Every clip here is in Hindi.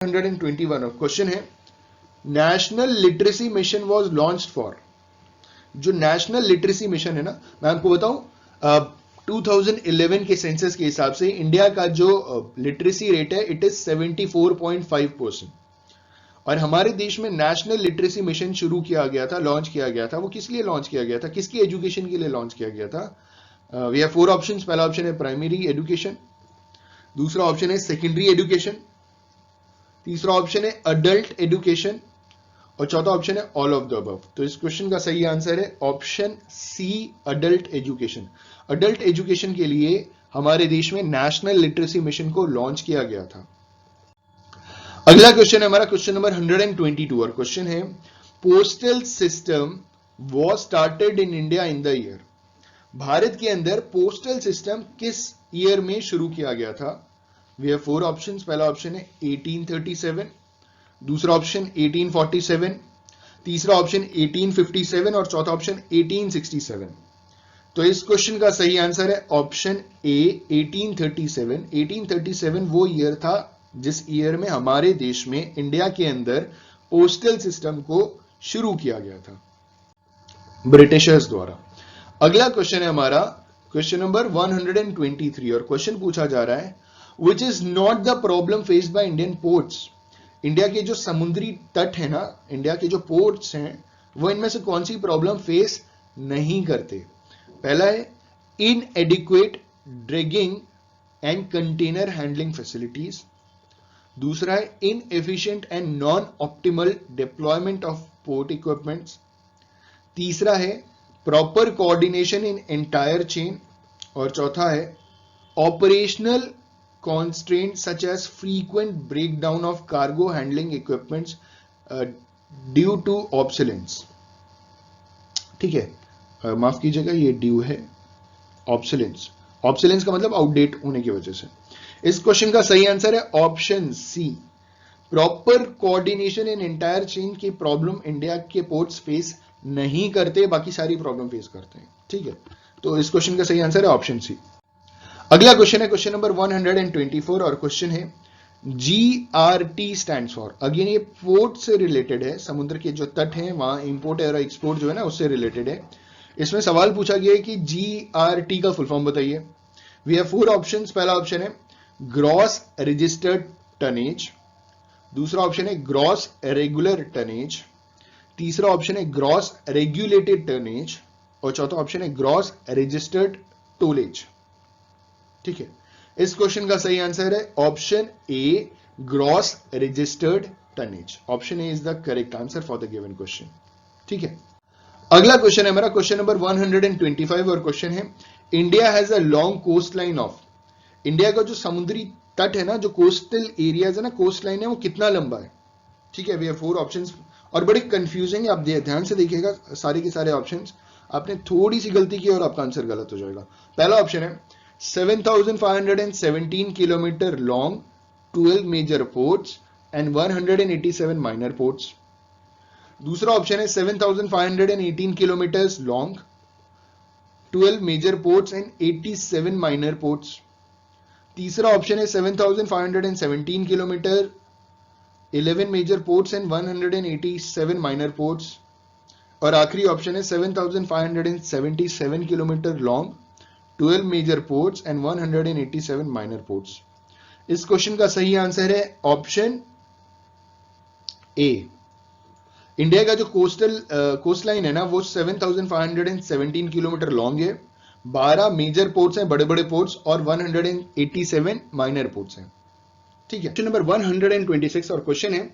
121 और क्वेश्चन है national literacy mission was launched for. जो नेशनल लिटरेसी मिशन है ना, मैं आपको बताऊं 2011 के सेंसस के हिसाब से इंडिया का जो लिटरेसी रेट है इट इज 74.5%। और हमारे देश में नेशनल लिटरेसी मिशन शुरू किया गया था, लॉन्च किया गया था। वो किस लिए लॉन्च किया गया था, किसकी एजुकेशन के लिए लॉन्च किया गया था? We have 4 options. पहला ऑप्शन है प्राइमरी एजुकेशन, दूसरा ऑप्शन है सेकेंडरी एजुकेशन, तीसरा ऑप्शन है अडल्ट एजुकेशन और चौथा ऑप्शन है ऑल ऑफ द अबव। तो इस क्वेश्चन का सही आंसर है option C, adult education. Adult education के लिए हमारे देश में नेशनल लिटरेसी मिशन को लॉन्च किया गया था। अगला क्वेश्चन है हमारा क्वेश्चन नंबर 122 और क्वेश्चन है postal system was started in India in the year. Bharat के अंदर पोस्टल सिस्टम किस ईयर में शुरू किया गया था? We have 4 options. पहला ऑप्शन है 1837, दूसरा ऑप्शन 1847, तीसरा ऑप्शन 1857 और चौथा ऑप्शन 1867। तो इस क्वेश्चन का सही आंसर है ऑप्शन ए 1837। 1837 वो ईयर था जिस ईयर में हमारे देश में इंडिया के अंदर पोस्टल सिस्टम को शुरू किया गया था ब्रिटिशर्स द्वारा। अगला क्वेश्चन है हमारा क्वेश्चन नंबर 123 और क्वेश्चन पूछा जा रहा है which is not the problem faced by Indian ports. India के जो समुद्री तट है ना, इंडिया के जो पोर्ट्स हैं, वो इनमें से कौन सी प्रॉब्लम फेस नहीं करते? पहला है इनएडिक्वेट dragging and container handling facilities, दूसरा है inefficient and non optimal deployment of port equipments, तीसरा है proper coordination in entire chain और चौथा है operational constraints such as frequent breakdown of cargo handling equipments due to obsolescence। ठीक है, माफ कीजिएगा, ये ड्यू है ऑब्सोलेंस। ऑब्सोलेंस का मतलब आउटडेट होने की वजह से। इस क्वेश्चन का सही आंसर है option C, proper coordination in entire chain की प्रॉब्लम इंडिया के पोर्ट्स फेस नहीं करते, बाकी सारी प्रॉब्लम फेस करते हैं। ठीक है, तो इस क्वेश्चन का सही आंसर है ऑप्शन सी। अगला क्वेश्चन है क्वेश्चन नंबर 124 और क्वेश्चन है GRT स्टैंड्स फॉर। अगेन ये पोर्ट से रिलेटेड है, समुद्र के जो तट हैं वहां इंपोर्ट और एक्सपोर्ट जो है ना उससे रिलेटेड है। इसमें सवाल पूछा गया है कि GRT का फुल फॉर्म बताइए। We have 4 options. पहला ऑप्शन है ग्रॉस रजिस्टर्ड टनेज, दूसरा ऑप्शन है ग्रॉस रेगुलर टनेज, तीसरा ऑप्शन है ग्रॉस रेगुलेटेड टनेज और चौथा ऑप्शन है ग्रॉस रजिस्टर्ड टोलेज। ठीक है, इस क्वेश्चन का सही आंसर है option A, gross registered tonnage. Option A is the correct answer for the given question. ठीक है, अगला क्वेश्चन है हमारा क्वेश्चन नंबर 125 और क्वेश्चन है India has a long coastline of. India का जो समुद्री तट है ना, जो कोस्टल एरियाज है ना, कोस्ट लाइन है, वो कितना लंबा है? ठीक है, वी हैव 4 ऑप्शंस और बड़ी कंफ्यूजिंग है, आप ध्यान से देखिएगा सारे के सारे ऑप्शंस। आपने थोड़ी सी गलती की और आपका आंसर गलत हो जाएगा। पहला ऑप्शन है 7,517 kilometre long, 12 major ports and 187 minor ports. दूसरा ऑप्शन है 7,518 kilometre long, 12 major ports and 87 minor ports. तीसरा ऑप्शन है 7,517 kilometre, 11 major ports and 187 minor ports. और आखिरी ऑप्शन है 7,577 kilometre long, 12 major ports and 187 minor ports. इस क्वेश्चन का सही आंसर है ऑप्शन ए। इंडिया का जो कोस्ट लाइन है ना वो 7,517 किलोमीटर लॉन्ग है, 12 मेजर पोर्ट्स हैं, बड़े बड़े पोर्ट्स, और 187 माइनर पोर्ट्स हैं। ठीक है, क्वेश्चन नंबर 126 और क्वेश्चन है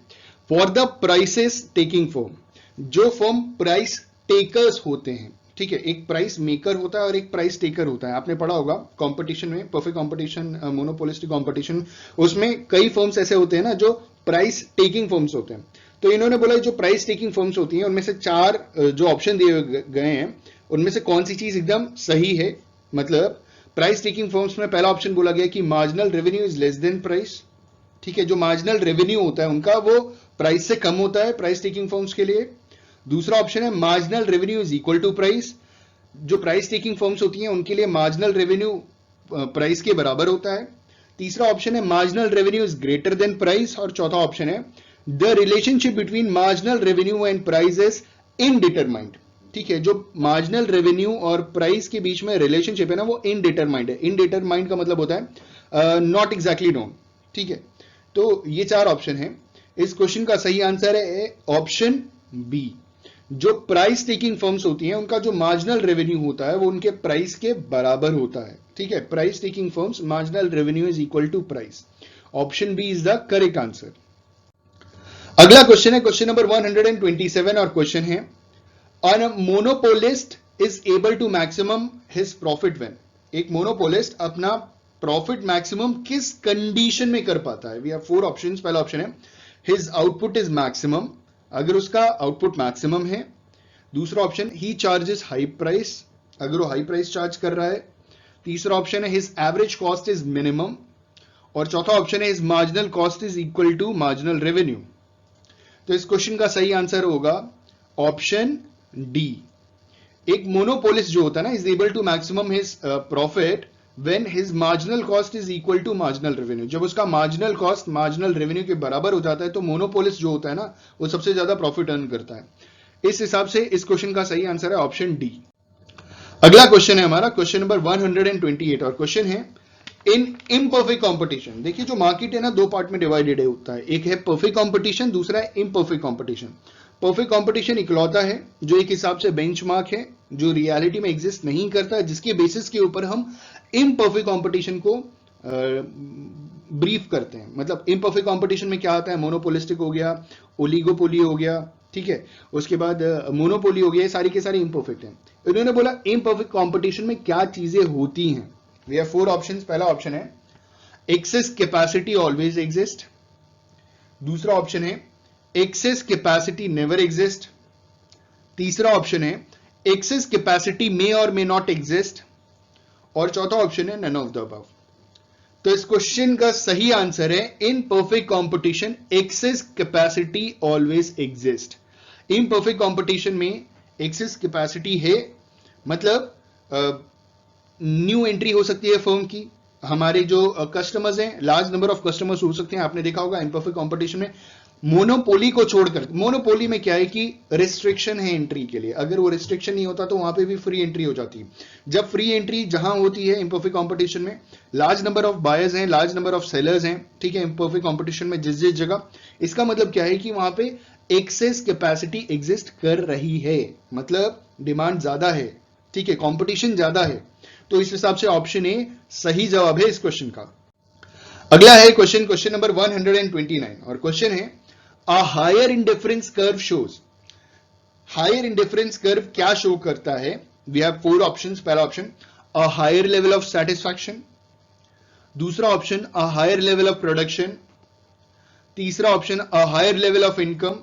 for the prices taking form. जो फॉर्म प्राइस टेकर्स होते हैं, ठीक है, एक प्राइस मेकर होता है और एक प्राइस टेकर होता है। आपने पढ़ा होगा कंपटीशन में, परफेक्ट कंपटीशन, मोनोपोलिस्टिक कंपटीशन, उसमें कई फर्म्स ऐसे होते हैं ना जो प्राइस टेकिंग फर्म्स होते हैं। तो इन्होंने बोला जो प्राइस टेकिंग फर्म्स होती हैं उनमें से 4 जो ऑप्शन दिए गए हैं उनमें से कौन सी चीज एकदम सही है। मतलब प्राइस टेकिंग फर्म्स में पहला ऑप्शन बोला गया कि marginal revenue is less than price. ठीक है, जो मार्जिनल रेवेन्यू होता है उनका वो प्राइस से कम होता है प्राइस टेकिंग फर्म्स के लिए। दूसरा ऑप्शन है marginal revenue is equal to price. जो प्राइस टेकिंग फर्म्स होती हैं उनके लिए मार्जिनल रेवेन्यू प्राइस के बराबर होता है। तीसरा ऑप्शन है marginal revenue is greater than price, और चौथा ऑप्शन है the relationship between marginal revenue and price is indeterminate. ठीक है, जो मार्जिनल रेवेन्यू और प्राइस के बीच में रिलेशनशिप है ना, वो इनडिटरमाइंड है। इनडिटरमाइंड का मतलब होता है नॉट एग्जैक्टली नोन। ठीक है, तो ये चार ऑप्शन है। इस क्वेश्चन का सही आंसर है ऑप्शन बी। जो प्राइस टेकिंग फर्म्स होती हैं उनका जो मार्जिनल रेवेन्यू होता है वो उनके प्राइस के बराबर होता है। ठीक है, price taking firms marginal revenue is equal to price. Option B is the correct answer. अगला क्वेश्चन है क्वेश्चन नंबर 127 और क्वेश्चन है a monopolist is able to maximum his profit when. एक मोनोपोलिस्ट अपना प्रॉफिट मैक्सिमम किस कंडीशन में कर पाता है? We have four options. पहला ऑप्शन है हिज आउटपुट इज मैक्सिमम, अगर उसका आउटपुट मैक्सिमम है। दूसरा option he charges high price, अगर वो हाई प्राइस चार्ज कर रहा है। तीसरा ऑप्शन है his average cost is minimum, और चौथा ऑप्शन है his marginal cost is equal to marginal revenue. तो इस क्वेश्चन का सही आंसर होगा ऑप्शन डी। एक मोनोपोलिस्ट जो होता है ना is able to maximum his profit when his marginal cost is equal to marginal revenue. जब उसका मार्जिनल कॉस्ट मार्जिनल रेवेन्यू के बराबर हो जाता है तो मोनोपोलिस्ट जो होता है ना वो सबसे ज्यादा प्रॉफिट अर्न करता है। इस हिसाब से इस क्वेश्चन का सही आंसर है ऑप्शन डी। अगला क्वेश्चन है हमारा क्वेश्चन नंबर 128 और क्वेश्चन है इन इम्परफेक्ट कॉम्पिटिशन। देखिए जो मार्केट है ना दो पार्ट में डिवाइडेड होता है, एक है परफेक्ट कॉम्पिटिशन, दूसरा है इम्परफेक्ट कॉम्पिटिशन। परफेक्ट कॉम्पिटिशन इकलौता है जो एक हिसाब से बेंचमार्क है, जो रियलिटी में एग्जिस्ट नहीं करता, जिसके बेसिस के ऊपर हम इम्परफेक्ट कॉम्पिटिशन को ब्रीफ करते हैं। मतलब इम्परफेक्ट कॉम्पिटिशन में क्या आता है, मोनोपोलिस्टिक हो गया, ओलिगोपोली हो गया, ठीक है, उसके बाद मोनोपोली हो गया, ये सारी के सारे इम्परफेक्ट हैं। इन्होंने बोला इम्परफेक्ट कॉम्पिटिशन में क्या चीजें होती हैं। We have four options. पहला ऑप्शन है एक्सेस कैपेसिटी ऑलवेज एग्जिस्ट। दूसरा ऑप्शन है एक्सेस कैपेसिटी नेवर एग्जिस्ट। तीसरा ऑप्शन है एक्सेस कैपेसिटी मे और मे नॉट एग्जिस्ट, और चौथा ऑप्शन है नन ऑफ द अबव। तो इस क्वेश्चन का सही आंसर है in perfect competition access capacity always exist. In perfect competition में एक्सेस कैपेसिटी है, मतलब न्यू एंट्री हो सकती है फर्म की। हमारे जो कस्टमर्स हैं, लार्ज नंबर ऑफ कस्टमर्स हो सकते हैं। आपने देखा होगा इम्परफेक्ट कंपटीशन में मोनोपोली को छोड़कर, मोनोपोली में क्या है कि रिस्ट्रिक्शन है एंट्री के लिए, अगर वो रिस्ट्रिक्शन नहीं होता तो वहां पे भी फ्री एंट्री हो जाती है। जब फ्री एंट्री जहां होती है इम्परफेक्ट कंपटीशन में, लार्ज नंबर ऑफ बायर्स हैं, लार्ज नंबर ऑफ सेलर्स हैं, ठीक है, इम्परफेक्ट कंपटीशन में जिस जिस जगह, इसका मतलब क्या है कि वहां पे एक्सेस कैपेसिटी एग्जिस्ट कर रही है, मतलब डिमांड ज्यादा है, ठीक है, कंपटीशन ज्यादा है। तो इस हिसाब से ऑप्शन ए सही जवाब है इस क्वेश्चन का। अगला है क्वेश्चन नंबर 129 और क्वेश्चन है a higher indifference curve shows. Higher indifference curve क्या शो करता है? We have four options. पहला option a higher level of satisfaction, दूसरा option a higher level of production, तीसरा option a higher level of income,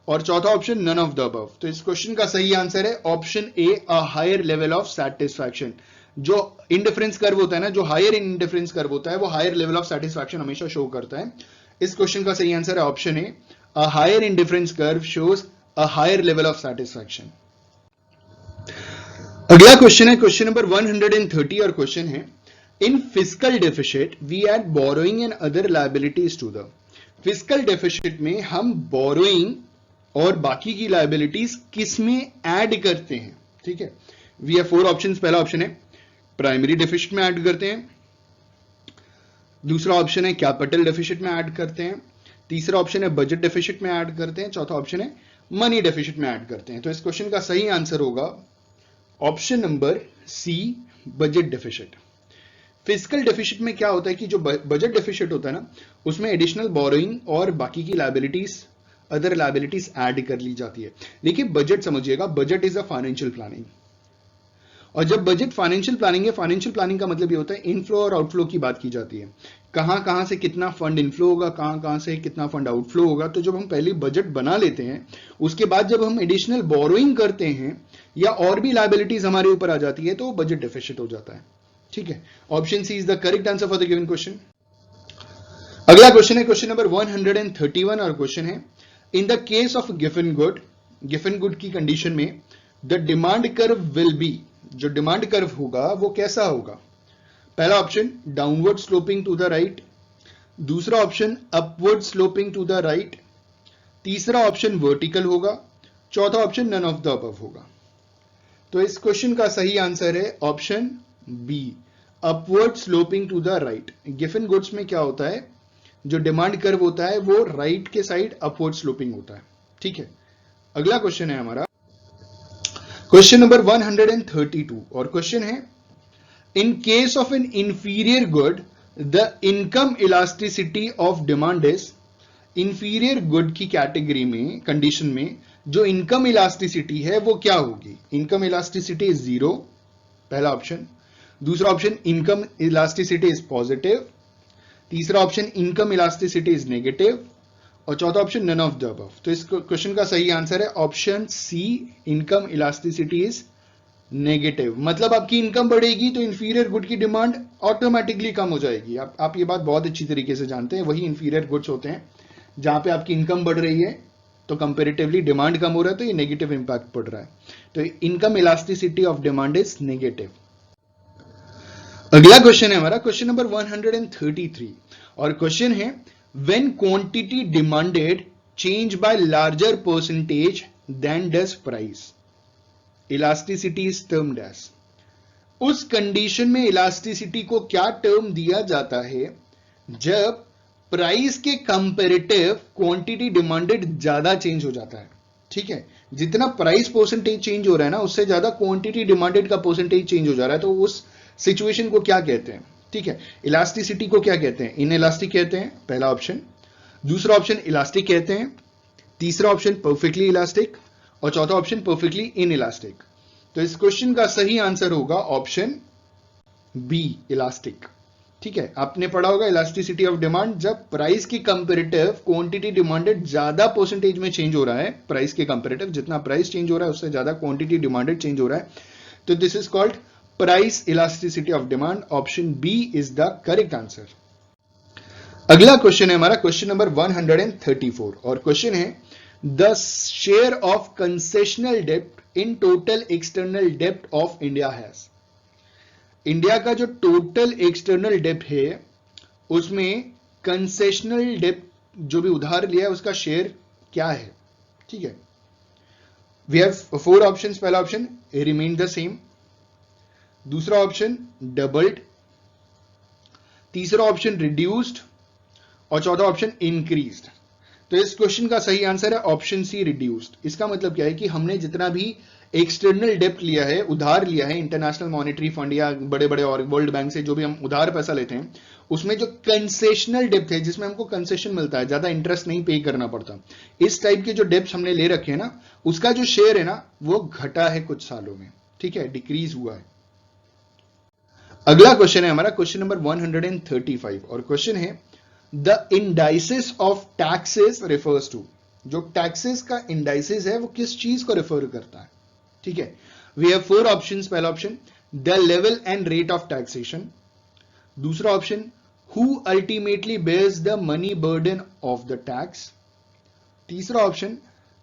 और चौथा option none of the above. तो इस क्वेश्चन का सही आंसर है option A a higher level of satisfaction. जो इंडिफरेंस कर्व होता है ना, जो हायर इंडिफरेंस कर्व होता है वो हायर लेवल ऑफ सेटिस्फैक्शन हमेशा शो करता है। इस क्वेश्चन का सही आंसर है option A a higher indifference curve shows a higher level of satisfaction. अगला क्वेश्चन है क्वेश्चन नंबर 130 और क्वेश्चन है in fiscal deficit we add borrowing and other liabilities to the. Fiscal deficit में हम बोरोइंग और बाकी की लायबिलिटीज किस में ऐड करते हैं? ठीक है, वी हैव फोर ऑप्शंस। पहला ऑप्शन है प्राइमरी डेफिसिट में ऐड करते हैं, दूसरा ऑप्शन है कैपिटल डेफिसिट में ऐड करते हैं, तीसरा ऑप्शन है बजट डेफिसिट में ऐड करते हैं, चौथा ऑप्शन है मनी डेफिसिट में ऐड करते हैं। तो इस क्वेश्चन का सही आंसर होगा option number C budget deficit. Fiscal deficit में क्या होता है कि जो बजट डेफिसिट होता है ना उसमें एडिशनल बोरोइंग और बाकी की लायबिलिटीज, अदर लायबिलिटीज ऐड कर ली जाती है। देखिए बजट समझिएगा, budget is a financial planning, और जब बजट फाइनेंशियल प्लानिंग है, फाइनेंशियल प्लानिंग का मतलब ये होता है इनफ्लो और आउटफ्लो की बात की जाती है, कहां कहां से कितना फंड इनफ्लो होगा, कहां कहां से कितना फंड आउटफ्लो होगा। तो जब हम पहले बजट बना लेते हैं उसके बाद जब हम एडिशनल बोरोइंग करते हैं या और भी लायबिलिटीज हमारे ऊपर आ जाती है तो बजट डेफिसिट हो जाता है। ठीक है, option C is the correct answer for the given question. अगला क्वेश्चन है क्वेश्चन नंबर 131 और क्वेश्चन है in the case of given good की कंडीशन में the demand curve will be, जो डिमांड कर्व होगा वो कैसा होगा? पहला option downward sloping to the right, दूसरा option upward sloping to the right, तीसरा ऑप्शन वर्टिकल होगा, चौथा option none of the above होगा। तो इस क्वेश्चन का सही आंसर है option B, upward sloping to the right. Giffen goods में क्या होता है, जो डिमांड कर्व होता है वो राइट के साइड अपवर्ड स्लोपिंग होता है। ठीक है, अगला क्वेश्चन है हमारा क्वेश्चन नंबर 132 और क्वेश्चन है in case of N inferior good the income elasticity of demand is. Inferior good की कैटेगरी में कंडीशन में जो इनकम इलास्टिसिटी है वो क्या होगी, इनकम इलास्टिसिटी इज 0 पहला ऑप्शन, दूसरा option income elasticity is positive, तीसरा option income elasticity is negative और चौथा option none of the above. तो इस क्वेश्चन का सही आंसर है option C, income elasticity is negative. मतलब आपकी इनकम बढ़ेगी तो इंफीरियर गुड की डिमांड ऑटोमेटिकली कम हो जाएगी। आप ये बात बहुत अच्छी तरीके से जानते हैं, वही इंफीरियर गुड्स होते हैं जहां पे आपकी इनकम बढ़ रही है तो कंपैरेटिवली डिमांड कम हो रहा है तो ये नेगेटिव इंपैक्ट पड़ रहा है। तो income elasticity of demand is negative. अगला क्वेश्चन है हमारा क्वेश्चन नंबर 133 और क्वेश्चन है when quantity demanded change by larger percentage than does price, elasticity is termed as. उस कंडीशन में इलास्टिसिटी को क्या टर्म दिया जाता है जब प्राइस के कंपैरेटिव क्वांटिटी डिमांडेड ज्यादा चेंज हो जाता है। ठीक है, जितना प्राइस परसेंटेज चेंज हो रहा है ना उससे ज्यादा क्वांटिटी डिमांडेड का परसेंटेज चेंज हो जा रहा है, तो उस सिचुएशन को क्या कहते हैं। ठीक है, इलास्टिसिटी को क्या कहते हैं, इन इलास्टिक कहते हैं पहला ऑप्शन, दूसरा ऑप्शन इलास्टिक कहते हैं, तीसरा ऑप्शन परफेक्टली इलास्टिक और चौथा ऑप्शन परफेक्टली इन इलास्टिक। तो इस क्वेश्चन का सही आंसर होगा ऑप्शन बी, इलास्टिक। ठीक है, आपने पढ़ा होगा इलास्टिसिटी ऑफ डिमांड जब प्राइस की कंपैरेटिव क्वांटिटी डिमांडेड ज्यादा परसेंटेज में चेंज हो रहा है, प्राइस के कंपैरेटिव जितना प्राइस चेंज हो रहा है उससे ज्यादा क्वांटिटी डिमांडेड चेंज हो रहा है, तो this is called price elasticity of demand. Option B is the correct answer. अगला क्वेश्चन है हमारा क्वेश्चन नंबर 134 और क्वेश्चन है the share of concessional dept in total external dept of India has. India का जो टोटल एक्सटर्नल डेप्ट है उसमें कंसेशनल डेप्ट जो भी उधार लिया है उसका शेयर क्या है। ठीक है, वी हैव 4 ऑप्शंस। पहला ऑप्शन रिमेन द सेम, दूसरा ऑप्शन डबल्ड, तीसरा ऑप्शन रिड्यूस्ड और चौथा ऑप्शन इंक्रीज्ड। तो इस क्वेश्चन का सही आंसर है ऑप्शन सी, रिड्यूस्ड। इसका मतलब क्या है कि हमने जितना भी एक्सटर्नल डेप्ट लिया है, उधार लिया है इंटरनेशनल मॉनेटरी फंड या बड़े बड़े और वर्ल्ड बैंक से जो भी हम उधार पैसा लेते हैं, उसमें जो कंसेशनल डेप्ट है जिसमें हमको कंसेशन मिलता है, ज्यादा इंटरेस्ट नहीं पे करना पड़ता, इस टाइप के जो डेप्ट हमने ले रखे हैं ना उसका जो शेयर है ना वो घटा है कुछ सालों में। ठीक है, डिक्रीज हुआ है। अगला क्वेश्चन है हमारा क्वेश्चन नंबर 135 और क्वेश्चन है the indices of taxes refers to. जो टैक्सेस का इंडाइसेस है वो किस चीज को रेफर करता है। ठीक है, वी हैव 4 ऑप्शंस। पहला option the level and rate of taxation, दूसरा option who ultimately bears the money burden of the tax, तीसरा option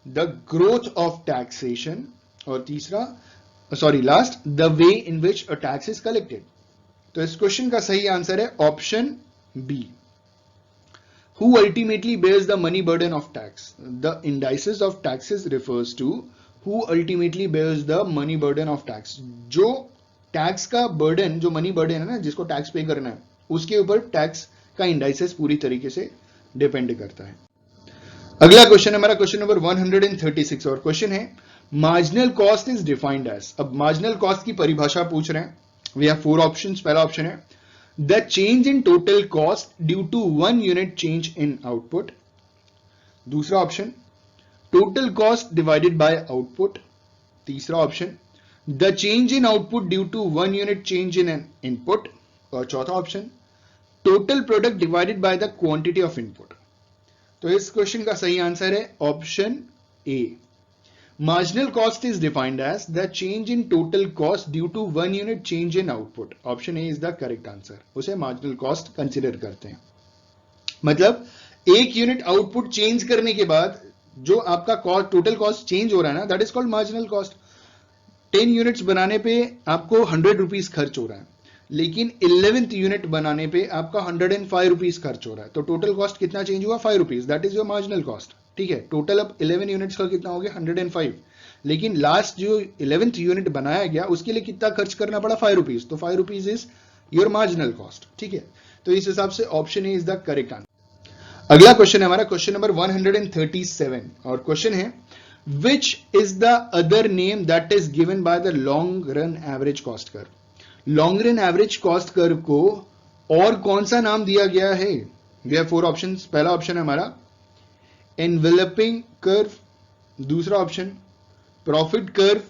the growth of taxation और last the way in which a tax is collected. तो इस क्वेश्चन का सही आंसर है option B, who ultimately bears the money burden of tax. The indices of taxes refers to who ultimately bears the money burden of tax. जो टैक्स का बर्डन, जो मनी बर्डन है ना जिसको टैक्स पे करना है, उसके ऊपर टैक्स का इंडाइसेस पूरी तरीके से डिपेंड करता है। अगला क्वेश्चन है हमारा क्वेश्चन नंबर 136 और क्वेश्चन है marginal cost is defined as. अब मार्जिनल कॉस्ट की परिभाषा पूछ रहे हैं। We have 4 options. पहला ऑप्शन है the change in total cost due to 1 unit change in output, दूसरा option total cost divided by output, तीसरा option the change in output due to 1 unit change in an input और चौथा option total product divided by the quantity of input। तो इस क्वेश्चन का सही आंसर है option A, marginal cost is defined as the change in total cost due to 1 unit change in output. Option A is the correct answer. उसे marginal cost consider करते हैं। मतलब 1 यूनिट आउटपुट चेंज करने के बाद जो आपका कॉस्ट, टोटल कॉस्ट चेंज हो रहा है ना, that is called marginal cost. 10 units बनाने पे आपको 100 रुपीज खर्च हो रहा है, लेकिन 11th यूनिट बनाने पे आपका 105 रुपीज खर्च हो रहा है, तो टोटल कॉस्ट कितना चेंज हुआ? 5 rupees, that is your marginal cost. ठीक है, टोटल अब 11 यूनिट्स का कितना हो गया? 105, लेकिन लास्ट जो 11th यूनिट बनाया गया उसके लिए कितना खर्च करना पड़ा? 5 रुपीज, तो 5 rupees is your marginal cost. ठीक है, तो इस हिसाब से option A is the correct answer. अगला क्वेश्चन है हमारा क्वेश्चन नंबर 137, और क्वेश्चन है which is the other name that is given by the long run average cost curve? Long run average cost curve को और कौन सा नाम दिया गया है? We have 4 options. पहला ऑप्शन है हमारा एनवेलपिंग कर्व, दूसरा ऑप्शन प्रॉफिट कर्व,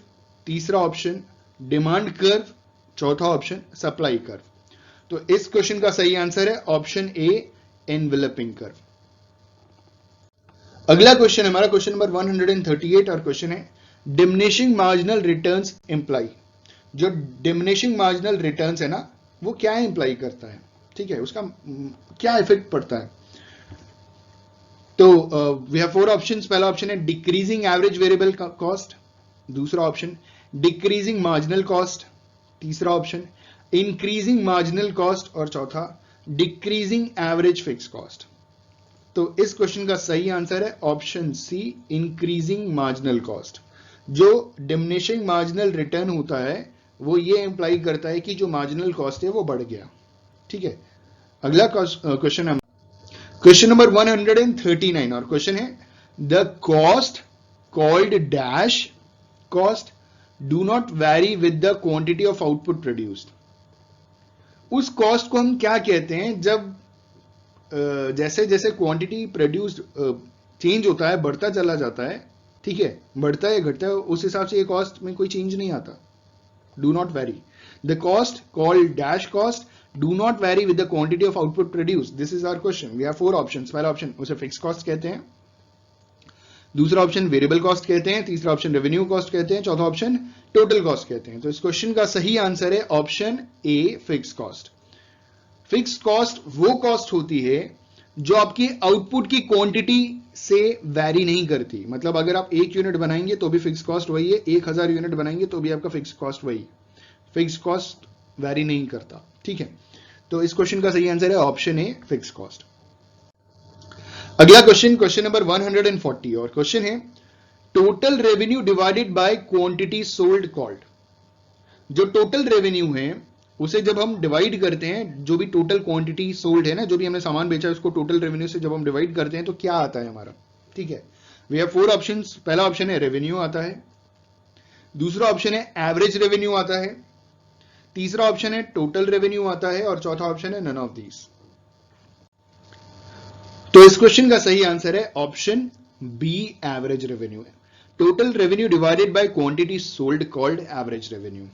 तीसरा ऑप्शन डिमांड कर्व, चौथा ऑप्शन सप्लाई कर्व। तो इस क्वेश्चन का सही आंसर है ऑप्शन ए, एनवेलपिंग कर्व। अगला क्वेश्चन है हमारा क्वेश्चन नंबर 138, और क्वेश्चन है डिमिनिशिंग मार्जिनल रिटर्न्स इंप्लाई। जो डिमिनिशिंग मार्जिनल रिटर्न्स है ना, वो क्या इंप्लाई करता है? ठीक है, उसका क्या इफेक्ट पड़ता है? तो वी हैव 4 ऑप्शंस। पहला ऑप्शन है डिक्रीजिंग एवरेज वेरिएबल कॉस्ट, दूसरा ऑप्शन डिक्रीजिंग मार्जिनल कॉस्ट, तीसरा ऑप्शन इंक्रीजिंग मार्जिनल कॉस्ट, और चौथा डिक्रीजिंग एवरेज फिक्स कॉस्ट। तो इस क्वेश्चन का सही आंसर है option C, increasing marginal cost. जो डिमिनिशिंग मार्जिनल रिटर्न होता है वो ये इंप्लाई करता है कि जो मार्जिनल कॉस्ट है वो बढ़ गया। ठीक है, अगला क्वेश्चन है क्वेश्चन नंबर 139, और क्वेश्चन है the cost called dash cost do not vary with the quantity of output produced. उस कॉस्ट को हम क्या कहते हैं जब जैसे जैसे क्वांटिटी प्रोड्यूस्ड चेंज होता है, बढ़ता चला जाता है। ठीक है, बढ़ता है घटता है, उस हिसाब से ये कॉस्ट में कोई चेंज नहीं आता। Do not vary, the cost called dash cost do not vary with the quantity of output produced. This is our question. We have 4 options. पहला ऑप्शन उसे फिक्स कॉस्ट कहते हैं, दूसरा ऑप्शन वेरिएबल कॉस्ट कहते हैं, तीसरा ऑप्शन रेवेन्यू कॉस्ट कहते हैं, चौथा ऑप्शन टोटल कॉस्ट कहते हैं। तो इस क्वेश्चन का सही आंसर है ऑप्शन ए, फिक्स कॉस्ट। फिक्स कॉस्ट वो कॉस्ट होती है जो आपकी आउटपुट की क्वांटिटी से वैरी नहीं करती। मतलब अगर आप 1 यूनिट बनाएंगे तो भी फिक्स कॉस्ट वही है, 1000 यूनिट बनाएंगे तो भी आपका फिक्स कॉस्ट वही। फिक्स कॉस्ट वैरी नहीं करता। ठीक है, तो इस क्वेश्चन का सही आंसर है ऑप्शन ए, फिक्स कॉस्ट। अगला क्वेश्चन, क्वेश्चन नंबर 140, और क्वेश्चन है total revenue divided by quantity sold called. जो टोटल रेवेन्यू है उसे जब हम डिवाइड करते हैं, जो भी टोटल क्वांटिटी सोल्ड है ना, जो भी हमने सामान बेचा है उसको टोटल रेवेन्यू से जब हम डिवाइड करते हैं तो क्या आता है हमारा? ठीक है, वी हैव 4 ऑप्शंस। पहला ऑप्शन है रेवेन्यू आता है, दूसरा ऑप्शन है एवरेज रेवेन्यू आता है, तीसरा ऑप्शन है टोटल रेवेन्यू आता है, और चौथा ऑप्शन है नन ऑफ दीज। तो इस क्वेश्चन का सही आंसर है ऑप्शन बी, एवरेज रेवेन्यू है। Total revenue divided by quantity sold called average revenue.